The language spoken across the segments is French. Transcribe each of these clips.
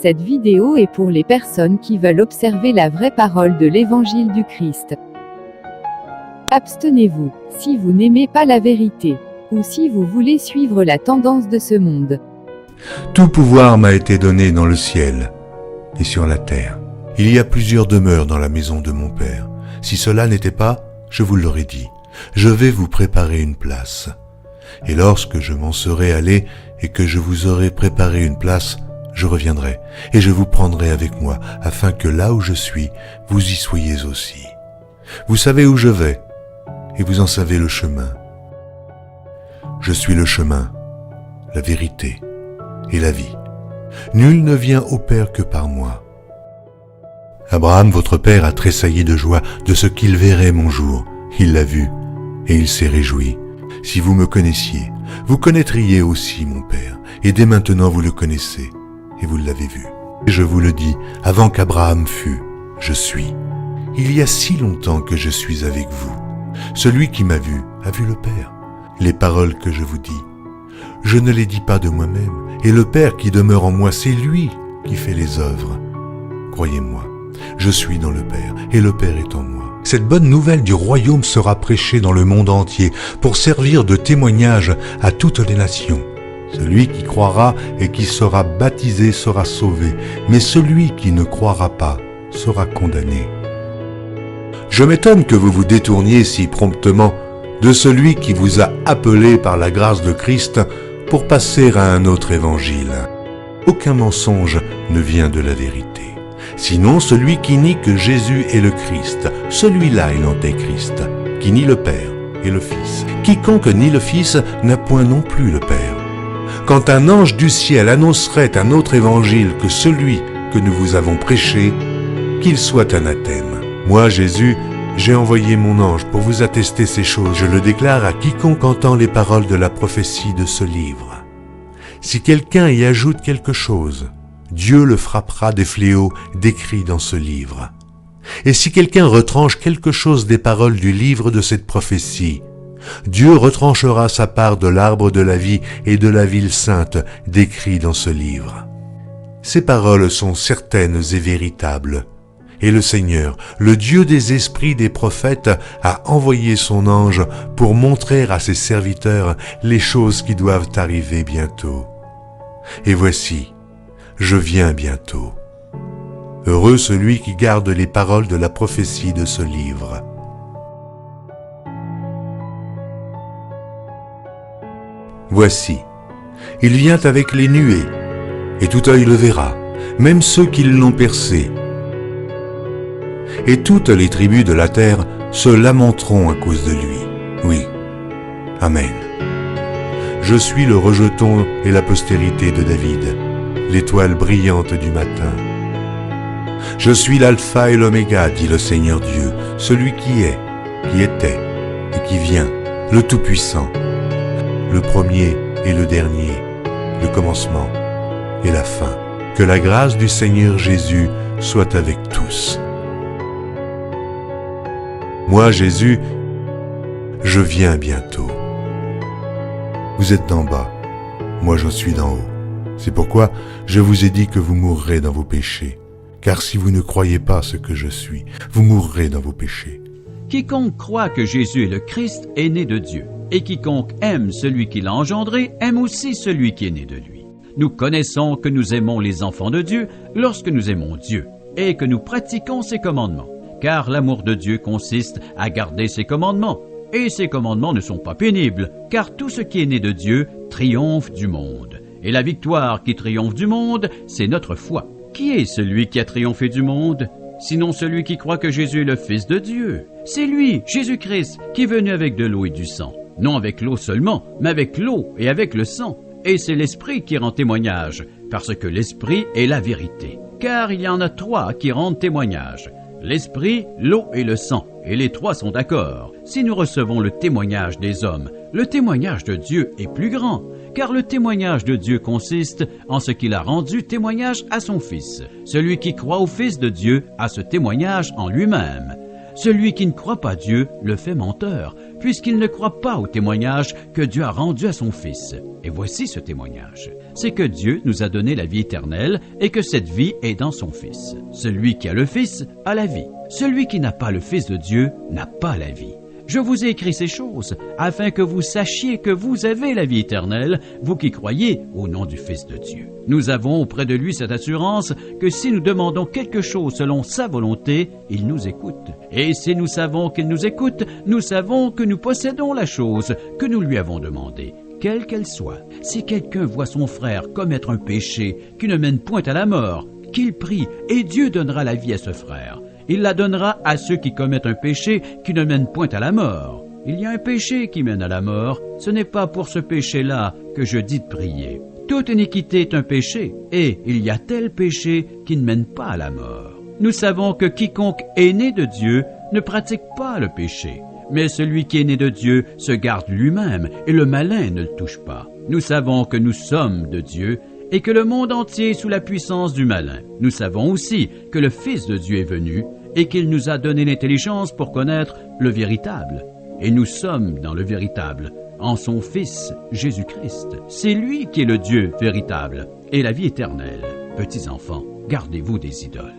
Cette vidéo est pour les personnes qui veulent observer la vraie parole de l'Évangile du Christ. Abstenez-vous, si vous n'aimez pas la vérité, ou si vous voulez suivre la tendance de ce monde. Tout pouvoir m'a été donné dans le ciel et sur la terre. Il y a plusieurs demeures dans la maison de mon Père. Si cela n'était pas, je vous l'aurais dit. Je vais vous préparer une place. Et lorsque je m'en serai allé et que je vous aurai préparé une place, je reviendrai et je vous prendrai avec moi, afin que là où je suis, vous y soyez aussi. Vous savez où je vais, et vous en savez le chemin. Je suis le chemin, la vérité et la vie. Nul ne vient au Père que par moi. Abraham, votre père, a tressailli de joie de ce qu'il verrait mon jour. Il l'a vu, et il s'est réjoui. Si vous me connaissiez, vous connaîtriez aussi mon Père, et dès maintenant vous le connaissez, et vous l'avez vu. Et je vous le dis, avant qu'Abraham fût, je suis. Il y a si longtemps que je suis avec vous. Celui qui m'a vu a vu le Père. Les paroles que je vous dis, je ne les dis pas de moi-même, et le Père qui demeure en moi, c'est lui qui fait les œuvres. Croyez-moi, je suis dans le Père, et le Père est en moi. Cette bonne nouvelle du royaume sera prêchée dans le monde entier pour servir de témoignage à toutes les nations. Celui qui croira et qui sera baptisé sera sauvé, mais celui qui ne croira pas sera condamné. Je m'étonne que vous vous détourniez si promptement de celui qui vous a appelé par la grâce de Christ pour passer à un autre évangile. Aucun mensonge ne vient de la vérité. Sinon celui qui nie que Jésus est le Christ, celui-là est l'antéchrist, qui nie le Père et le Fils. Quiconque nie le Fils n'a point non plus le Père. Quand un ange du ciel annoncerait un autre évangile que celui que nous vous avons prêché, qu'il soit anathème. Moi, Jésus, j'ai envoyé mon ange pour vous attester ces choses. Je le déclare à quiconque entend les paroles de la prophétie de ce livre. Si quelqu'un y ajoute quelque chose, Dieu le frappera des fléaux décrits dans ce livre. Et si quelqu'un retranche quelque chose des paroles du livre de cette prophétie, Dieu retranchera sa part de l'arbre de la vie et de la ville sainte décrits dans ce livre. Ces paroles sont certaines et véritables. Et le Seigneur, le Dieu des esprits des prophètes, a envoyé son ange pour montrer à ses serviteurs les choses qui doivent arriver bientôt. Et voici, je viens bientôt. Heureux celui qui garde les paroles de la prophétie de ce livre. Voici, il vient avec les nuées, et tout œil le verra, même ceux qui l'ont percé. Et toutes les tribus de la terre se lamenteront à cause de lui. Oui, Amen. Je suis le rejeton et la postérité de David, l'étoile brillante du matin. Je suis l'alpha et l'oméga, dit le Seigneur Dieu, celui qui est, qui était et qui vient, le Tout-Puissant, le premier et le dernier, le commencement et la fin. Que la grâce du Seigneur Jésus soit avec tous. Moi, Jésus, je viens bientôt. Vous êtes d'en bas, moi j'en suis d'en haut. C'est pourquoi je vous ai dit que vous mourrez dans vos péchés. Car si vous ne croyez pas ce que je suis, vous mourrez dans vos péchés. Quiconque croit que Jésus est le Christ est né de Dieu, et quiconque aime celui qui l'a engendré aime aussi celui qui est né de lui. Nous connaissons que nous aimons les enfants de Dieu lorsque nous aimons Dieu, et que nous pratiquons ses commandements. Car l'amour de Dieu consiste à garder ses commandements, et ses commandements ne sont pas pénibles, car tout ce qui est né de Dieu triomphe du monde. Et la victoire qui triomphe du monde, c'est notre foi. Qui est celui qui a triomphé du monde? Sinon celui qui croit que Jésus est le Fils de Dieu. C'est lui, Jésus-Christ, qui est venu avec de l'eau et du sang. Non avec l'eau seulement, mais avec l'eau et avec le sang. Et c'est l'Esprit qui rend témoignage, parce que l'Esprit est la vérité. Car il y en a trois qui rendent témoignage. L'Esprit, l'eau et le sang, et les trois sont d'accord. Si nous recevons le témoignage des hommes, le témoignage de Dieu est plus grand, car le témoignage de Dieu consiste en ce qu'il a rendu témoignage à son Fils. Celui qui croit au Fils de Dieu a ce témoignage en lui-même. Celui qui ne croit pas Dieu le fait menteur, puisqu'il ne croit pas au témoignage que Dieu a rendu à son Fils. Et voici ce témoignage. C'est que Dieu nous a donné la vie éternelle et que cette vie est dans son Fils. Celui qui a le Fils a la vie. Celui qui n'a pas le Fils de Dieu n'a pas la vie. Je vous ai écrit ces choses, afin que vous sachiez que vous avez la vie éternelle, vous qui croyez au nom du Fils de Dieu. Nous avons auprès de lui cette assurance que si nous demandons quelque chose selon sa volonté, il nous écoute. Et si nous savons qu'il nous écoute, nous savons que nous possédons la chose que nous lui avons demandée, quelle qu'elle soit. Si quelqu'un voit son frère commettre un péché qui ne mène point à la mort, qu'il prie, et Dieu donnera la vie à ce frère. Il la donnera à ceux qui commettent un péché qui ne mène point à la mort. Il y a un péché qui mène à la mort. Ce n'est pas pour ce péché-là que je dis de prier. Toute iniquité est un péché, et il y a tel péché qui ne mène pas à la mort. Nous savons que quiconque est né de Dieu ne pratique pas le péché. Mais celui qui est né de Dieu se garde lui-même, et le malin ne le touche pas. Nous savons que nous sommes de Dieu, et que le monde entier est sous la puissance du malin. Nous savons aussi que le Fils de Dieu est venu, et qu'il nous a donné l'intelligence pour connaître le véritable. Et nous sommes dans le véritable, en son Fils, Jésus-Christ. C'est lui qui est le Dieu véritable, et la vie éternelle. Petits enfants, gardez-vous des idoles.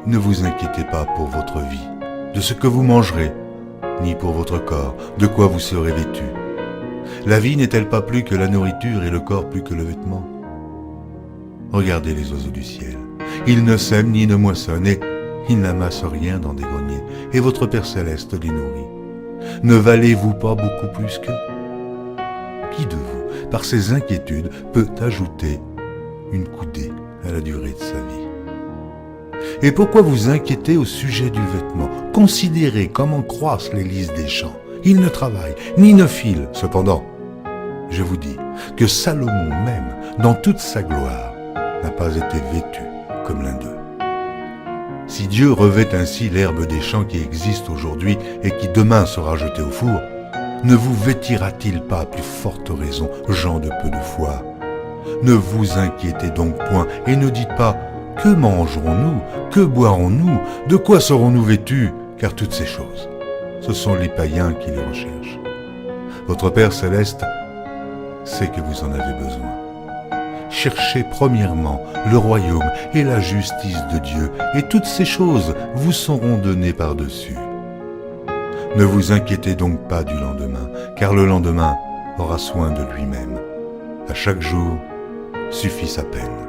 Ne vous inquiétez pas pour votre vie, de ce que vous mangerez, ni pour votre corps, de quoi vous serez vêtu. La vie n'est-elle pas plus que la nourriture et le corps plus que le vêtement? Regardez les oiseaux du ciel. Ils ne sèment ni ne moissonnent et ils n'amassent rien dans des greniers, et votre Père céleste les nourrit. Ne valez-vous pas beaucoup plus qu'eux? Qui de vous, par ses inquiétudes, peut ajouter une coudée à la durée de sa vie? Et pourquoi vous inquiétez au sujet du vêtement? Considérez comment croissent les lys des champs. Ils ne travaillent, ni ne filent. Cependant, je vous dis que Salomon même, dans toute sa gloire, n'a pas été vêtus comme l'un d'eux. Si Dieu revêt ainsi l'herbe des champs qui existe aujourd'hui et qui demain sera jetée au four, ne vous vêtira-t-il pas à plus forte raison, gens de peu de foi? Ne vous inquiétez donc point et ne dites pas « Que mangerons-nous? Que boirons-nous? De quoi serons-nous vêtus ?» Car toutes ces choses, ce sont les païens qui les recherchent. Votre Père céleste sait que vous en avez besoin. Cherchez premièrement le royaume et la justice de Dieu, et toutes ces choses vous seront données par-dessus. Ne vous inquiétez donc pas du lendemain, car le lendemain aura soin de lui-même. À chaque jour suffit sa peine.